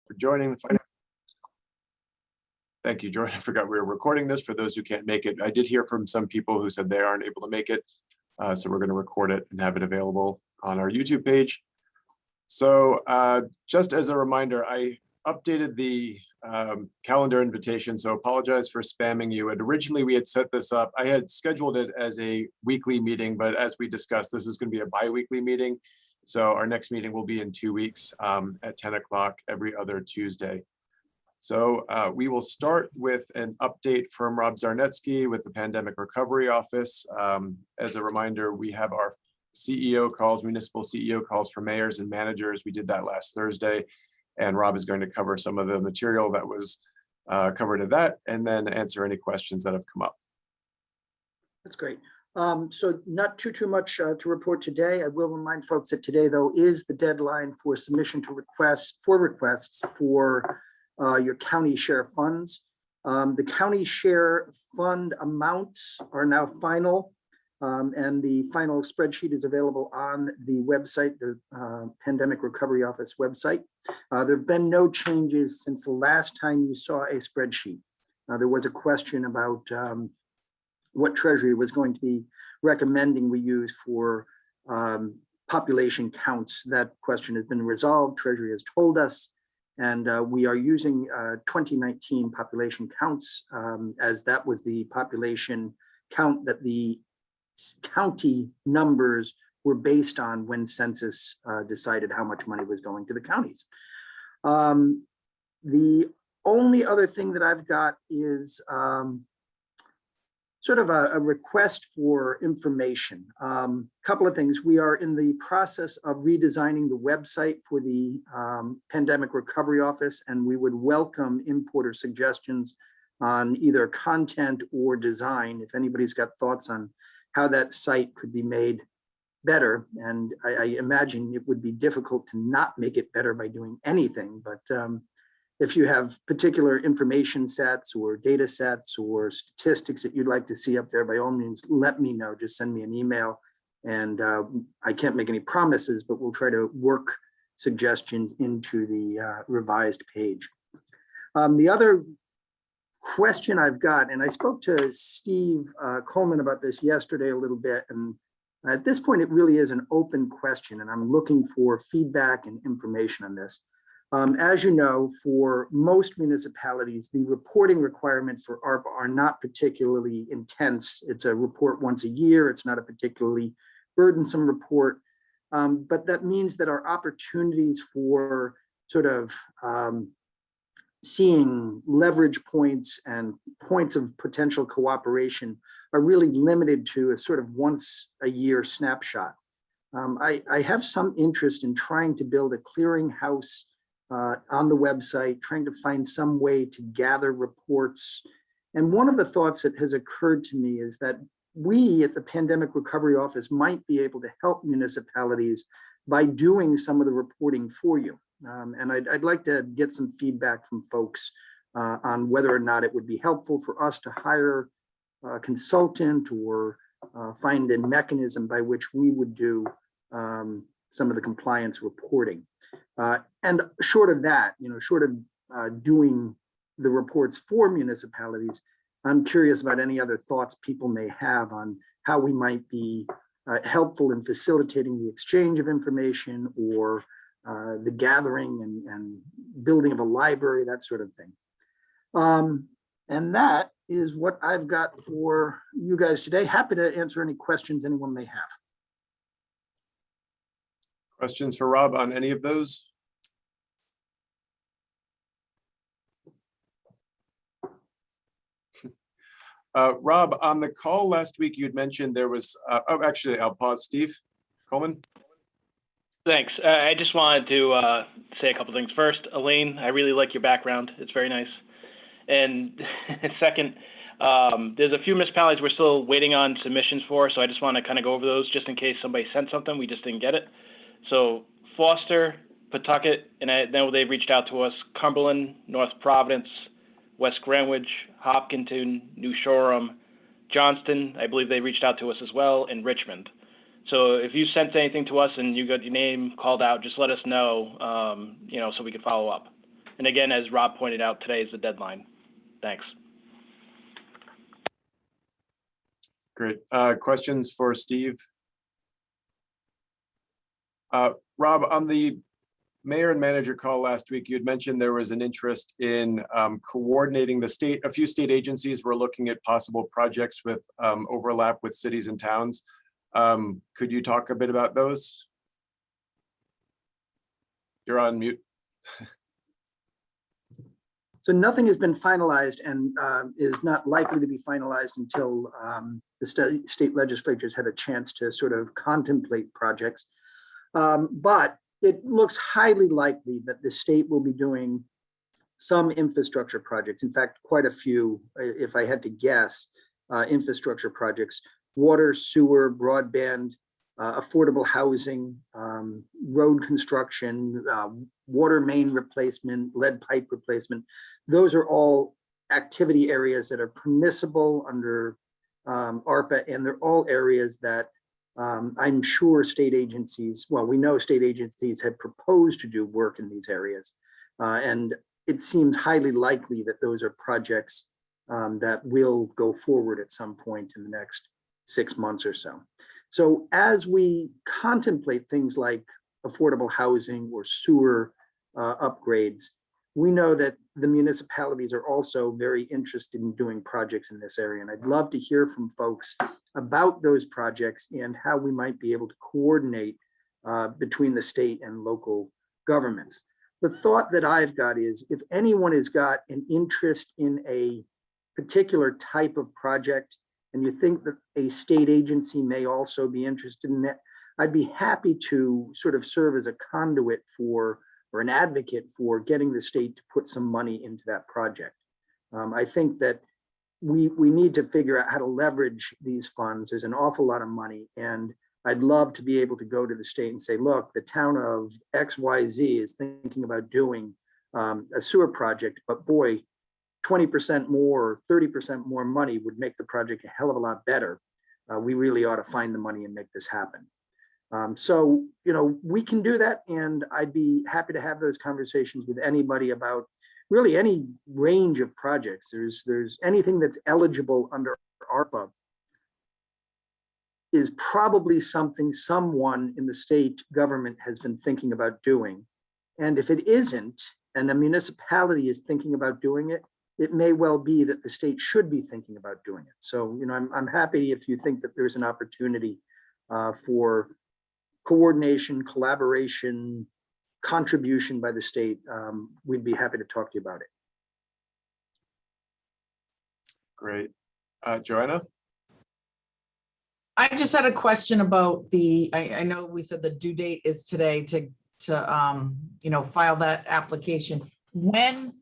for joining the finance. Thank you, Jordan. I forgot we were recording this for those who can't make it. I did hear from some people who said they aren't able to make it. So we're going to record it and have it available on our YouTube page. So just as a reminder, I updated the calendar invitation, so apologize for spamming you. And originally we had set this up, I had scheduled it as a weekly meeting, but as we discussed, this is going to be a bi-weekly meeting. So our next meeting will be in 2 weeks at 10 o'clock every other Tuesday. So we will start with an update from Rob Zarnetsky with the Pandemic Recovery Office. As a reminder, we have our CEO calls, municipal CEO calls for mayors and managers. We did that last Thursday, and Rob is going to cover some of the material that was covered in that, and then answer any questions that have come up. That's great. So not too much to report today. I will remind folks that today, though, is the deadline for submission to requests for your county share funds. The county share fund amounts are now final, and the final spreadsheet is available on the website, the Pandemic Recovery Office website. There have been no changes since the last time you saw a spreadsheet. There was a question about what Treasury was going to be recommending we use for population counts. That question has been resolved. Treasury has told us, and we are using 2019 population counts, as that was the population count that the county numbers were based on when census decided how much money was going to the counties. The only other thing that I've got is sort of a request for information. Couple of things. We are in the process of redesigning the website for the Pandemic Recovery Office, and we would welcome input or suggestions on either content or design. If anybody's got thoughts on how that site could be made better, and I imagine it would be difficult to not make it better by doing anything, but if you have particular information sets or data sets or statistics that you'd like to see up there, by all means, let me know. Just send me an email, and I can't make any promises, but we'll try to work suggestions into the revised page. The other question I've got, and I spoke to Steve Coleman about this yesterday a little bit, and at this point, it really is an open question, and I'm looking for feedback and information on this. As you know, for most municipalities, the reporting requirements for ARPA are not particularly intense. It's a report once a year. It's not a particularly burdensome report, but that means that our opportunities for sort of seeing leverage points and points of potential cooperation are really limited to a sort of once a year snapshot. I have some interest in trying to build a clearinghouse on the website, trying to find some way to gather reports. And one of the thoughts that has occurred to me is that we at the Pandemic Recovery Office might be able to help municipalities by doing some of the reporting for you. And I'd like to get some feedback from folks on whether or not it would be helpful for us to hire a consultant or find a mechanism by which we would do some of the compliance reporting. And short of that, short of doing the reports for municipalities, I'm curious about any other thoughts people may have on how we might be helpful in facilitating the exchange of information or the gathering and building of a library, that sort of thing. And that is what I've got for you guys today. Happy to answer any questions anyone may have. Questions for Rob on any of those? Rob, on the call last week, you'd mentioned there was, oh, actually, I'll pause. Steve Coleman. Thanks. I just wanted to say a couple things. First, Elaine, I really like your background. It's very nice. And second, there's a few municipalities we're still waiting on submissions for, so I just want to kind of go over those just in case somebody sent something, we just didn't get it. So Foster, Pawtucket, and I know they've reached out to us, Cumberland, North Providence, West Greenwich, Hopkinton, New Shoreham, Johnston, I believe they reached out to us as well, and Richmond. So if you sent anything to us and you got your name called out, just let us know, so we can follow up. And again, as Rob pointed out, today is the deadline. Thanks. Great. Questions for Steve? Rob, on the mayor and manager call last week, you had mentioned there was an interest in coordinating the state. A few state agencies were looking at possible projects with overlap with cities and towns. Could you talk a bit about those? You're on mute. So nothing has been finalized and is not likely to be finalized until the state legislatures had a chance to sort of contemplate projects. But it looks highly likely that the state will be doing some infrastructure projects. In fact, quite a few, if I had to guess, infrastructure projects: water, sewer, broadband, affordable housing, road construction, water main replacement, lead pipe replacement. Those are all activity areas that are permissible under ARPA, and they're all areas that I'm sure state agencies, well, we know state agencies have proposed to do work in these areas. And it seems highly likely that those are projects that will go forward at some point in the next 6 months or so. So as we contemplate things like affordable housing or sewer upgrades, we know that the municipalities are also very interested in doing projects in this area. And I'd love to hear from folks about those projects and how we might be able to coordinate between the state and local governments. The thought that I've got is, if anyone has got an interest in a particular type of project, and you think that a state agency may also be interested in it, I'd be happy to sort of serve as a conduit for, or an advocate for, getting the state to put some money into that project. I think that we need to figure out how to leverage these funds. There's an awful lot of money, and I'd love to be able to go to the state and say, look, the town of XYZ is thinking about doing a sewer project, but boy, 20% more or 30% more money would make the project a hell of a lot better. We really ought to find the money and make this happen. So, you know, we can do that, and I'd be happy to have those conversations with anybody about really any range of projects. There's anything that's eligible under ARPA is probably something someone in the state government has been thinking about doing. And if it isn't, and a municipality is thinking about doing it, it may well be that the state should be thinking about doing it. So, you know, I'm happy if you think that there's an opportunity for coordination, collaboration, contribution by the state. We'd be happy to talk to you about it. Great. Joanna? I just had a question about the, I know we said the due date is today to you know, file that application. When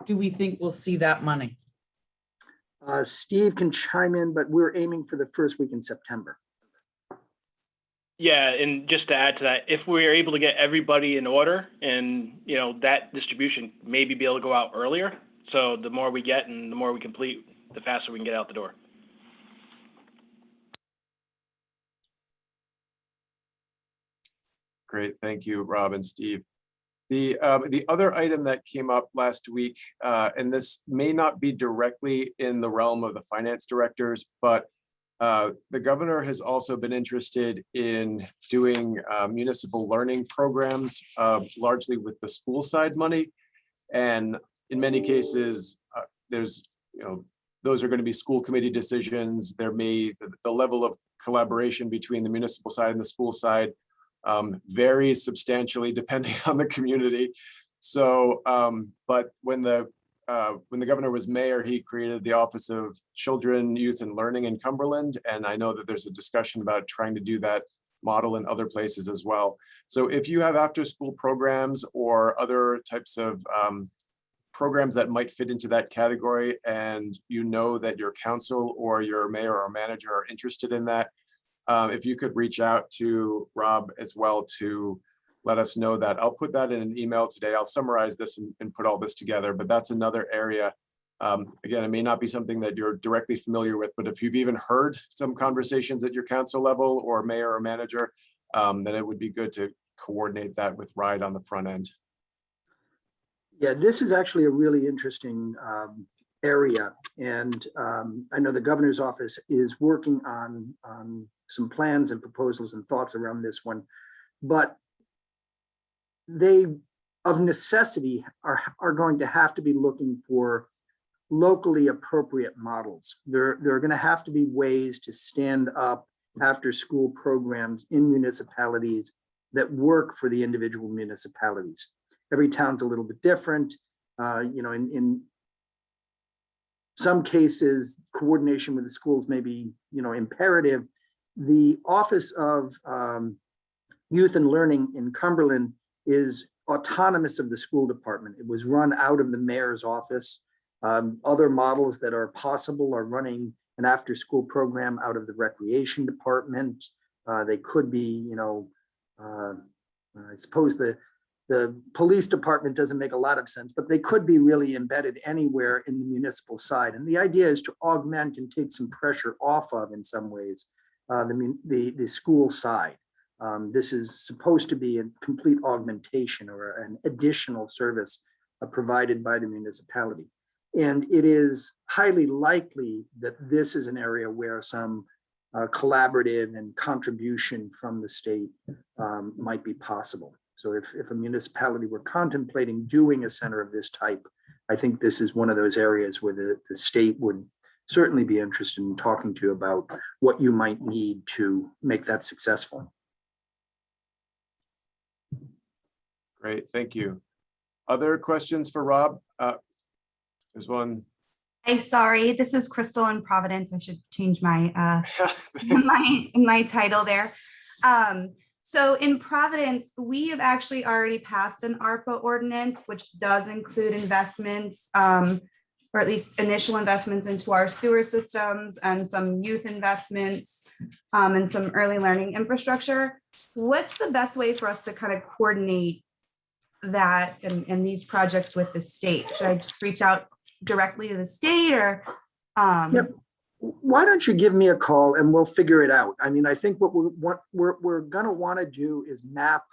do we think we'll see that money? Steve can chime in, but we're aiming for the first week in September. Yeah, and just to add to that, if we're able to get everybody in order, and you know, that distribution maybe be able to go out earlier. So the more we get and the more we complete, the faster we can get out the door. Great, thank you, Rob and Steve. The other item that came up last week, and this may not be directly in the realm of the finance directors, but the governor has also been interested in doing municipal learning programs, largely with the school side money. And in many cases, there's, you know, those are going to be school committee decisions. There may, the level of collaboration between the municipal side and the school side varies substantially depending on the community. So, but when the governor was mayor, he created the Office of Children, Youth, and Learning in Cumberland. And I know that there's a discussion about trying to do that model in other places as well. So if you have after-school programs or other types of programs that might fit into that category, and you know that your council or your mayor or manager are interested in that, if you could reach out to Rob as well to let us know that. I'll put that in an email today. I'll summarize this and put all this together, but that's another area. Again, it may not be something that you're directly familiar with, but if you've even heard some conversations at your council level or mayor or manager, then it would be good to coordinate that with RIDE on the front end. Yeah, this is actually a really interesting area. And I know the governor's office is working on some plans and proposals and thoughts around this one. But they, of necessity, are going to have to be looking for locally appropriate models. There are going to have to be ways to stand up after-school programs in municipalities that work for the individual municipalities. Every town's a little bit different. In some cases, coordination with the schools may be, imperative. The Office of Youth and Learning in Cumberland is autonomous of the school department. It was run out of the mayor's office. Other models that are possible are running an after-school program out of the recreation department. They could be, I suppose the police department doesn't make a lot of sense, but they could be really embedded anywhere in the municipal side. And the idea is to augment and take some pressure off of, in some ways, the school side. This is supposed to be a complete augmentation or an additional service provided by the municipality. And it is highly likely that this is an area where some collaborative and contribution from the state might be possible. So if a municipality were contemplating doing a center of this type, I think this is one of those areas where the state would certainly be interested in talking to you about what you might need to make that successful. Great, thank you. Other questions for Rob? There's one. Hey, sorry, this is Crystal in Providence. I should change my my title there. So in Providence, we have actually already passed an ARPA ordinance, which does include investments, or at least initial investments into our sewer systems and some youth investments and some early learning infrastructure. What's the best way for us to kind of coordinate that and these projects with the state? Should I just reach out directly to the state or? Yep. Why don't you give me a call and we'll figure it out? I mean, I think what we're going to want to do is map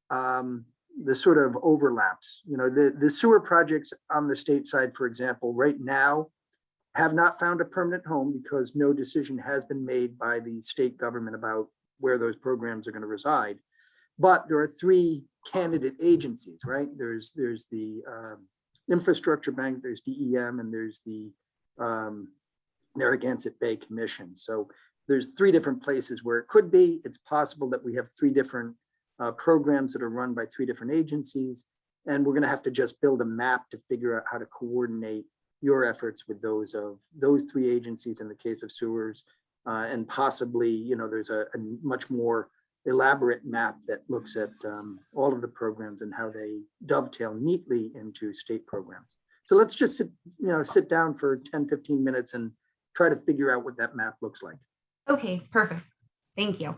the sort of overlaps. The sewer projects on the state side, for example, right now have not found a permanent home because no decision has been made by the state government about where those programs are going to reside. But there are three candidate agencies, right? There's the Infrastructure Bank, there's DEM, and there's the Narragansett Bay Commission. So there's three different places where it could be. It's possible that we have three different programs that are run by three different agencies. And we're going to have to just build a map to figure out how to coordinate your efforts with those of those three agencies in the case of sewers. And possibly, there's a much more elaborate map that looks at all of the programs and how they dovetail neatly into state programs. So let's just sit down for 10, 15 minutes and try to figure out what that map looks like. Okay, perfect. Thank you.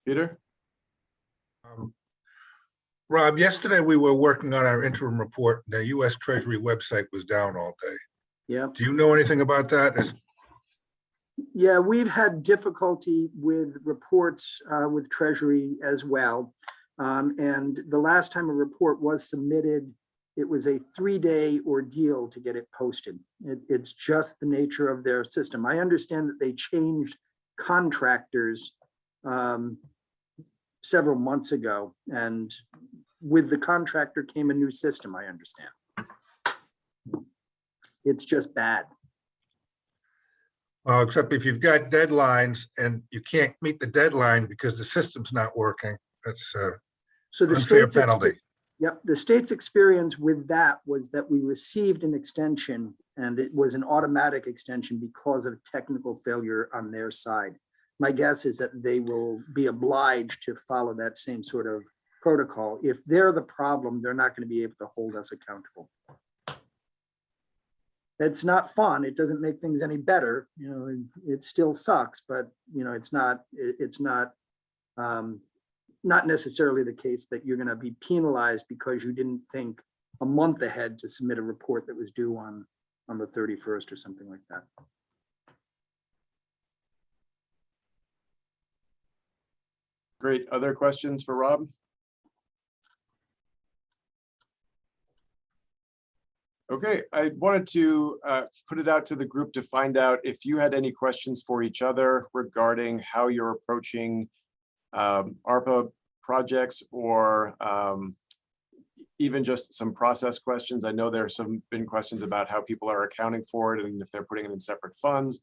Peter? Rob, yesterday we were working on our interim report. The US Treasury website was down all day. Yeah. Do you know anything about that? Yeah, we've had difficulty with reports with Treasury as well. And the last time a report was submitted, it was a 3-day ordeal to get it posted. It's just the nature of their system. I understand that they changed contractors several months ago, and with the contractor came a new system, I understand. It's just bad. Well, except if you've got deadlines and you can't meet the deadline because the system's not working, that's So the unfair state's penalty. Yep, the state's experience with that was that we received an extension and it was an automatic extension because of technical failure on their side. My guess is that they will be obliged to follow that same sort of protocol. If they're the problem, they're not going to be able to hold us accountable. It's not fun. It doesn't make things any better. It still sucks, but it's not not necessarily the case that you're going to be penalized because you didn't think a month ahead to submit a report that was due on the 31st or something like that. Great. Other questions for Rob? Okay, I wanted to put it out to the group to find out if you had any questions for each other regarding how you're approaching ARPA projects, or even just some process questions. I know there's been questions about how people are accounting for it and if they're putting it in separate funds.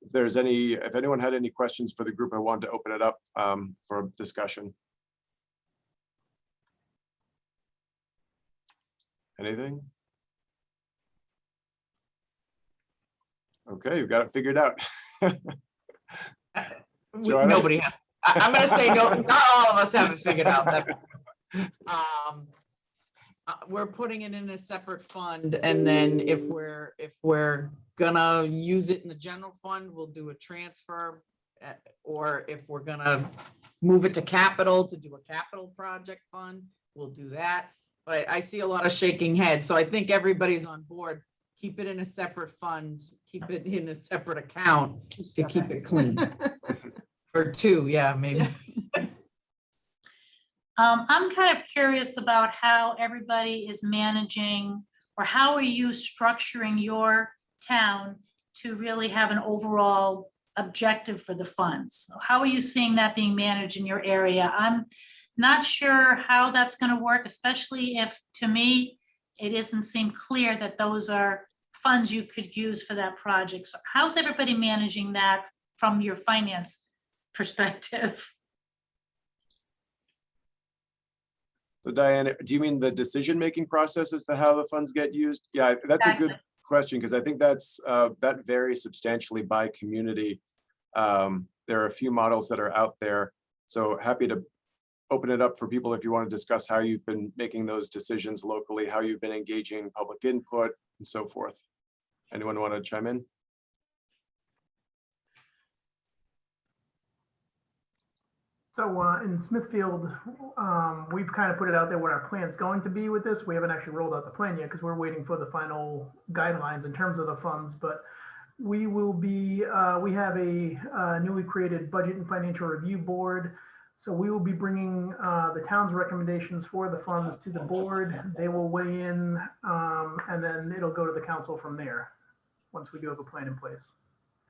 If anyone had any questions for the group, I wanted to open it up for discussion. Anything? Okay, you've got it figured out. Joanna? Nobody has. I'm gonna say no, not all of us have it figured out. We're putting it in a separate fund, and then if we're gonna use it in the general fund, we'll do a transfer. Or if we're gonna move it to capital to do a capital project fund, we'll do that. But I see a lot of shaking heads, so I think everybody's on board. Keep it in a separate fund, keep it in a separate account to keep it clean. Or two, yeah, maybe. I'm kind of curious about how everybody is managing, or how are you structuring your town to really have an overall objective for the funds? How are you seeing that being managed in your area? I'm not sure how that's going to work, especially if, to me, it doesn't seem clear that those are funds you could use for that project. So how's everybody managing that from your finance perspective? So Diane, do you mean the decision-making process as to how the funds get used? Yeah, that's a good question, because I think that varies substantially by community. There are a few models that are out there, so happy to open it up for people if you want to discuss how you've been making those decisions locally, how you've been engaging public input, and so forth. Anyone want to chime in? So in Smithfield, we've kind of put it out there what our plan's going to be with this. We haven't actually rolled out the plan yet because we're waiting for the final guidelines in terms of the funds. But we will be, we have a newly created budget and financial review board. So we will be bringing the town's recommendations for the funds to the board. They will weigh in, and then it'll go to the council from there, once we do have a plan in place.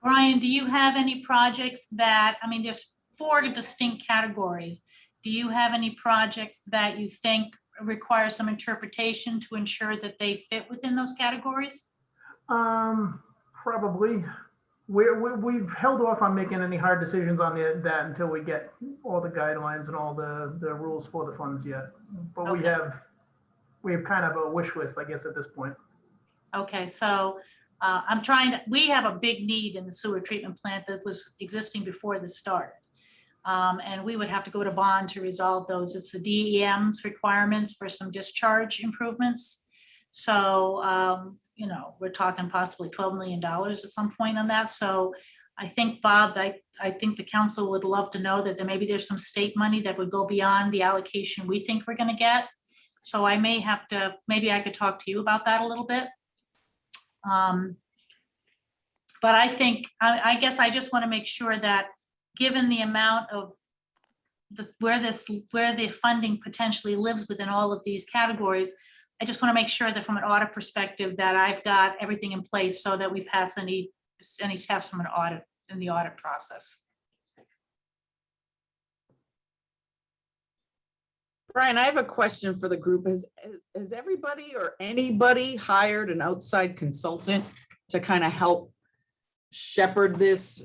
Brian, do you have any projects that, I mean, there's 4 distinct categories. Do you have any projects that you think require some interpretation to ensure that they fit within those categories? Probably. We've held off on making any hard decisions on that until we get all the guidelines and all the rules for the funds yet. But Okay. we have kind of a wish list, I guess, at this point. Okay, so we have a big need in the sewer treatment plant that was existing before this started. And we would have to go to bond to resolve those. It's the DEM's requirements for some discharge improvements. So, you know, we're talking possibly $12 million at some point on that. So I think, Bob, I think the council would love to know that maybe there's some state money that would go beyond the allocation we think we're going to get. So I may have to, maybe I could talk to you about that a little bit. But I think, I guess I just want to make sure that given the amount of where the funding potentially lives within all of these categories, I just want to make sure that from an audit perspective that I've got everything in place so that we pass any tests from an audit in the audit process. Brian, I have a question for the group. Has everybody or anybody hired an outside consultant to kind of help shepherd this,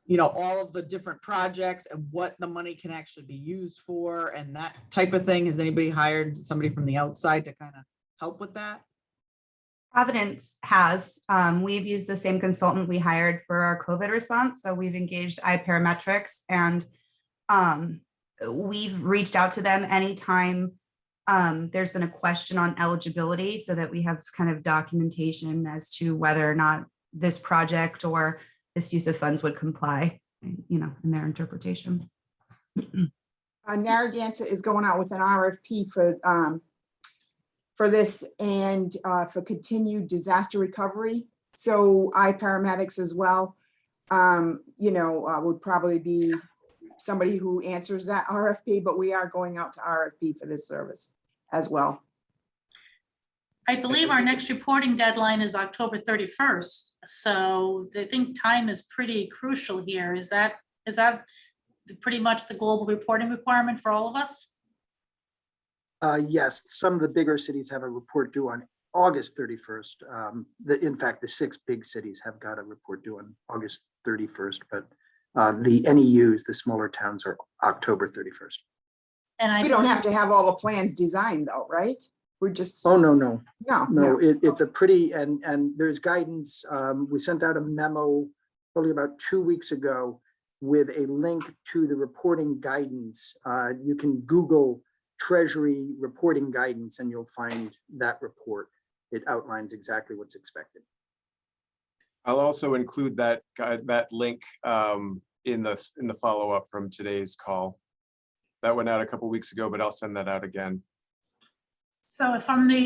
you know, all of the different projects and what the money can actually be used for and that type of thing? Has anybody hired somebody from the outside to kind of help with that? Providence has. We've used the same consultant we hired for our COVID response. So we've engaged iParametrics, and we've reached out to them anytime there's been a question on eligibility, so that we have kind of documentation as to whether or not this project or this use of funds would comply, you know, in their interpretation. Narragansett is going out with an RFP for this and for continued disaster recovery. So iParamedics as well, you know, would probably be somebody who answers that RFP, but we are going out to RFP for this service as well. I believe our next reporting deadline is October 31st. So I think time is pretty crucial here. Is that pretty much the global reporting requirement for all of us? Yes, some of the bigger cities have a report due on August 31st. In fact, the 6 big cities have got a report due on August 31st, but the NEUs, the smaller towns, are October 31st. And I We don't believe- have to have all the plans designed though, right? We're just, Oh, no. no. It's a pretty, and there's guidance. We sent out a memo probably about 2 weeks ago with a link to the reporting guidance. You can Google Treasury reporting guidance and you'll find that report. It outlines exactly what's expected. I'll also include that link in the follow-up from today's call. That went out a couple weeks ago, but I'll send that out again. So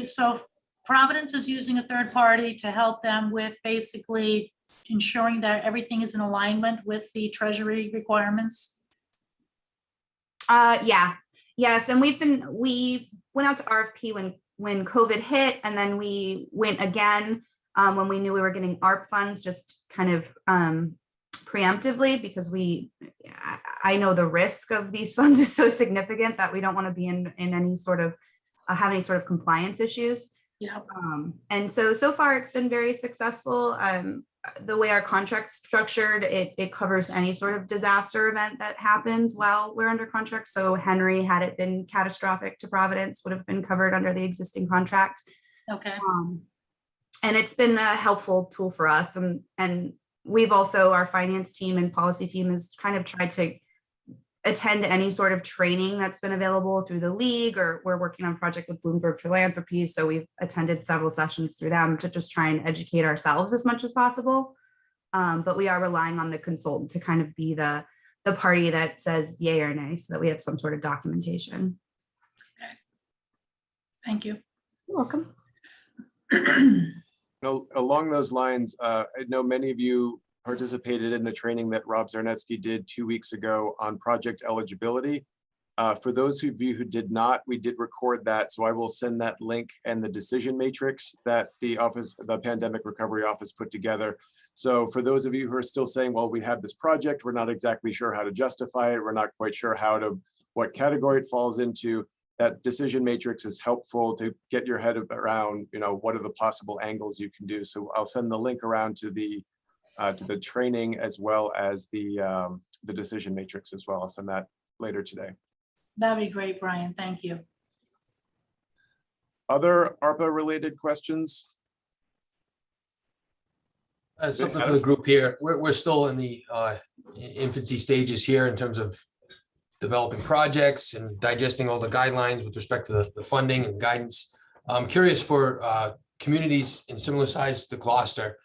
so Providence is using a third party to help them with basically ensuring that everything is in alignment with the Treasury requirements? Yes, and we went out to RFP when COVID hit, and then we went again when we knew we were getting ARP funds, just kind of preemptively, because I know the risk of these funds is so significant that we don't want to be in any sort of have any sort of compliance issues. Yeah. And so far it's been very successful. The way our contract's structured, it covers any sort of disaster event that happens while we're under contract. So Henry, had it been catastrophic to Providence, would have been covered under the existing contract. Okay. And it's been a helpful tool for us. And we've also, our finance team and policy team has kind of tried to attend any sort of training that's been available through the league, or we're working on a project with Bloomberg Philanthropy. So we've attended several sessions through them to just try and educate ourselves as much as possible. But we are relying on the consultant to kind of be the party that says yay or nay, so that we have some sort of documentation. Okay. Thank you. You're welcome. Along those lines, I know many of you participated in the training that Rob Zarnetsky did 2 weeks ago on project eligibility. For those of you who did not, we did record that, so I will send that link and the decision matrix that the Pandemic Recovery Office put together. So for those of you who are still saying, well, we have this project, we're not exactly sure how to justify it, we're not quite sure what category it falls into, that decision matrix is helpful to get your head around, what are the possible angles you can do. So I'll send the link around to the training as well as the decision matrix as well. I'll send that later today. That'd be great, Brian. Thank you. Other ARPA related questions? Something for the group here. We're still in the infancy stages here in terms of developing projects and digesting all the guidelines with respect to the funding and guidance. I'm curious for communities in similar size to Gloucester.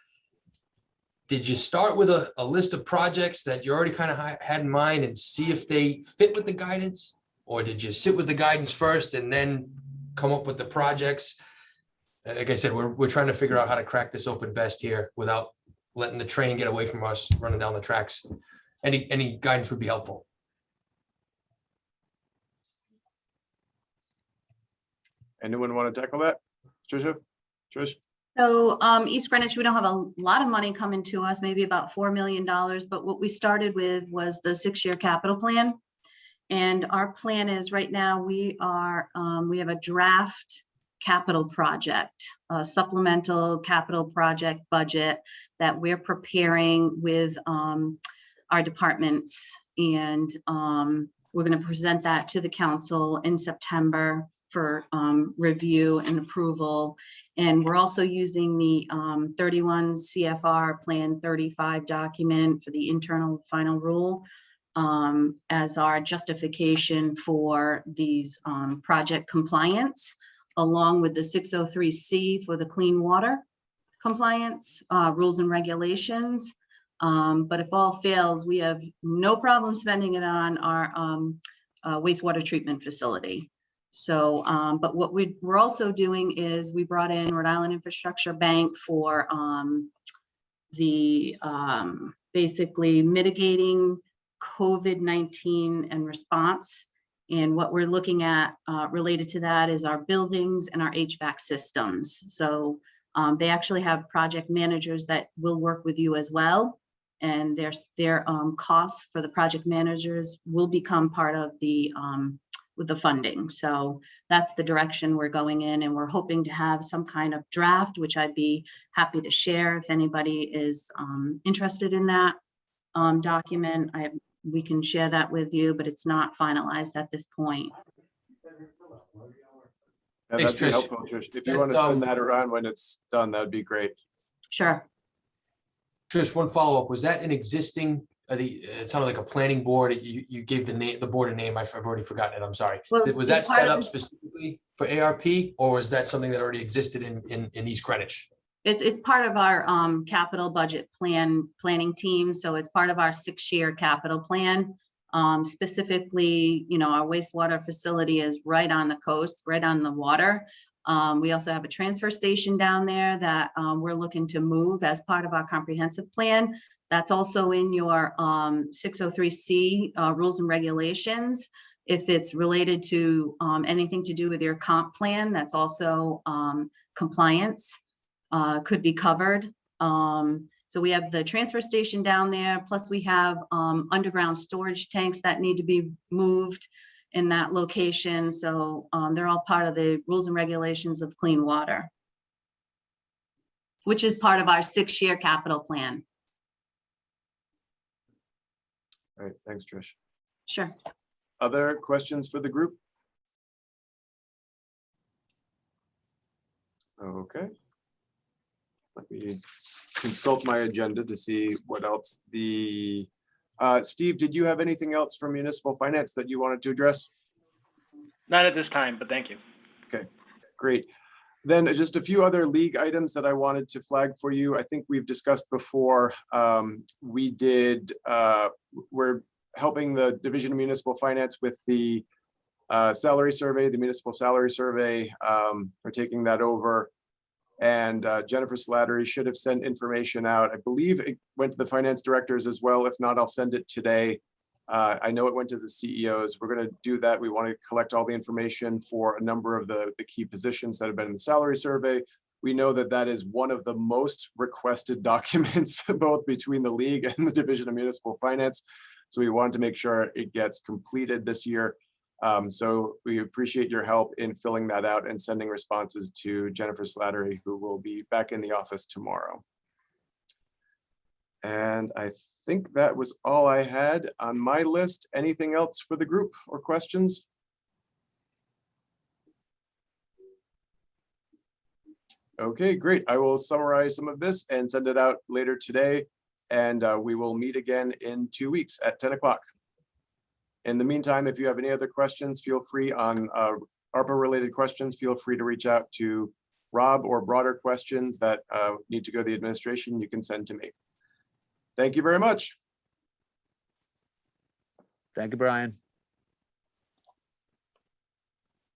Did you start with a list of projects that you already kind of had in mind and see if they fit with the guidance? Or did you sit with the guidance first and then come up with the projects? Like I said, we're trying to figure out how to crack this open best here without letting the train get away from us running down the tracks. Any guidance would be helpful. Anyone want to tackle that? Trish? So East Greenwich, we don't have a lot of money coming to us, maybe about $4 million, but what we started with was the 6-year capital plan. And our plan is right now we have a draft capital project, a supplemental capital project budget that we're preparing with our departments. And we're going to present that to the council in September for review and approval. And we're also using the 31 CFR Plan 35 document for the internal final rule as our justification for these project compliance, along with the 603C for the clean water compliance rules and regulations. But if all fails, we have no problem spending it on our wastewater treatment facility. So, but what we're also doing is we brought in Rhode Island Infrastructure Bank for the basically mitigating COVID-19 and response. And what we're looking at related to that is our buildings and our HVAC systems. So they actually have project managers that will work with you as well. And their costs for the project managers will become part of the with the funding. So that's the direction we're going in, and we're hoping to have some kind of draft, which I'd be happy to share if anybody is interested in that document. We can share that with you, but it's not finalized at this point. Yeah, Thanks, that'd be Trish. helpful, Trish. If you want to send that around when it's done, that'd be great. Sure. Trish, one follow-up. Was that an existing, it sounded like a planning board. You gave the board a name. I've already forgotten it. I'm sorry. Well, Was it's that part set of up specifically for ARP, or was that something that already existed in East Greenwich? It's part of our capital budget planning team. So it's part of our 6-year capital plan. Specifically, our wastewater facility is right on the coast, right on the water. We also have a transfer station down there that we're looking to move as part of our comprehensive plan. That's also in your 603C rules and regulations. If it's related to anything to do with your comp plan, that's also compliance. Could be covered. So we have the transfer station down there, plus we have underground storage tanks that need to be moved in that location. So they're all part of the rules and regulations of clean water, which is part of our 6-year capital plan. All right, thanks, Trish. Sure. Other questions for the group? Okay. Let me consult my agenda to see what else Steve, did you have anything else from municipal finance that you wanted to address? Not at this time, but thank you. Okay, great. Then just a few other league items that I wanted to flag for you. I think we've discussed before. We're helping the Division of Municipal Finance with the salary survey, the municipal salary survey. We're taking that over. And Jennifer Slattery should have sent information out. I believe it went to the finance directors as well. If not, I'll send it today. I know it went to the CEOs. We're going to do that. We want to collect all the information for a number of the key positions that have been in the salary survey. We know that that is one of the most requested documents, both between the league and the Division of Municipal Finance. So we wanted to make sure it gets completed this year. So we appreciate your help in filling that out and sending responses to Jennifer Slattery, who will be back in the office tomorrow. And I think that was all I had on my list. Anything else for the group or questions? Okay, great. I will summarize some of this and send it out later today. And we will meet again in 2 weeks at 10 o'clock. In the meantime, if you have any other questions, feel free on ARPA related questions, feel free to reach out to Rob, or broader questions that need to go to the administration, you can send to me. Thank you very much. Thank you, Brian.